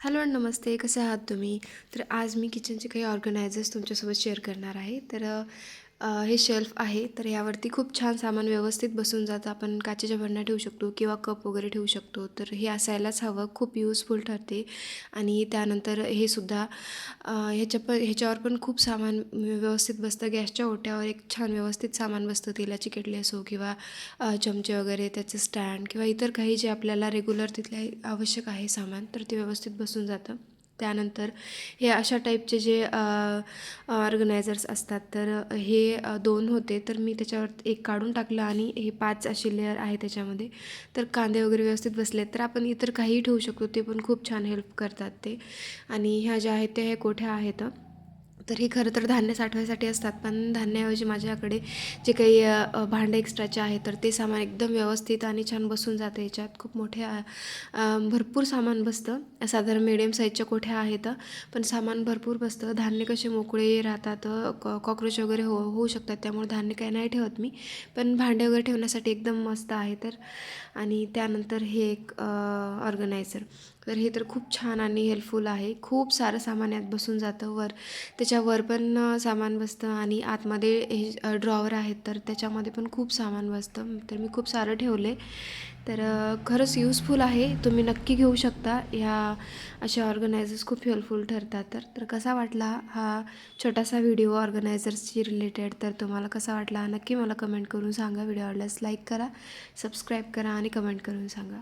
Hello आणि नमस्ते. कसे आहात तुम्ही? तर आज मी किचनचे काही ऑर्गनायझर्स तुमच्यासोबत शेअर करणार आहे. हे शेल्फ आहे. तर यावरती खूप छान सामान व्यवस्थित बसून जातं. आपण काचेच्या बरण्या ठेवू शकतो किंवा कप वगैरे ठेवू शकतो. तर हे असायलाच हवं. खूप युजफुल ठरते. आणि त्यानंतर हे सुद्धा ह्याच्यावर पण खूप सामान व्यवस्थित बसतं. गॅसच्या ओट्यावर एक छान व्यवस्थित सामान बसतं. तेलाची केटली असो किंवा चमचे वगैरे, त्याचं स्टँड किंवा इतर काही जे आपल्याला रेग्युलर तिथले आवश्यक आहे सामान, तर ते व्यवस्थित बसून जातं. त्यानंतर हे अशा टाईपचे जे ऑर्गनायझर्स असतात, तर हे 2 होते. तर मी त्याच्यावर एक काढून टाकलं आणि हे 5 असे लेयर आहे त्याच्यामध्ये. तर कांदे वगैरे व्यवस्थित बसलेत, तर आपण इतर काहीही ठेवू शकतो. ते पण खूप छान हेल्प करतात ते. आणि ह्या ज्या आहेत त्या ह्या कोठ्या आहेत. तर हे खरं तर धान्य साठवायसाठी असतात, पण धान्याऐवजी माझ्याकडे जे काही भांडे एक्स्ट्राचे आहेत, तर ते सामान एकदम व्यवस्थित आणि छान बसून जातं. याच्यात खूप भरपूर सामान बसतं. साधारण मिडियम साईजच्या कोठ्या आहेत, पण सामान भरपूर बसतं. धान्य कसे मोकळे राहतात, कॉक्रोच वगैरे होऊ शकतात, त्यामुळे धान्य काही नाही ठेवत मी. पण भांडे वगैरे ठेवण्यासाठी एकदम मस्त आहे. आणि त्यानंतर हे एक ऑर्गनायझर. तर हे तर खूप छान आणि हेल्पफुल आहे. खूप सारं सामान यात बसून जातं. त्याच्यावर पण सामान बसतं आणि आतमध्ये हे ड्रॉवर आहेत, तर त्याच्यामध्ये पण खूप सामान बसतं. तर मी खूप सारं ठेवले. तर खरंच यूजफुल आहे. तुम्ही नक्की घेऊ शकता. ह्या अशा ऑर्गनायझर्स खूप हेल्पफुल ठरतात. तर कसा वाटला हा छोटासा व्हिडिओ ऑर्गनायझर्सशी रिलेटेड? तर तुम्हाला कसा वाटला नक्की मला कमेंट करून सांगा. व्हिडिओ आवडल्यास लाईक करा, सबस्क्राईब करा आणि कमेंट करून सांगा.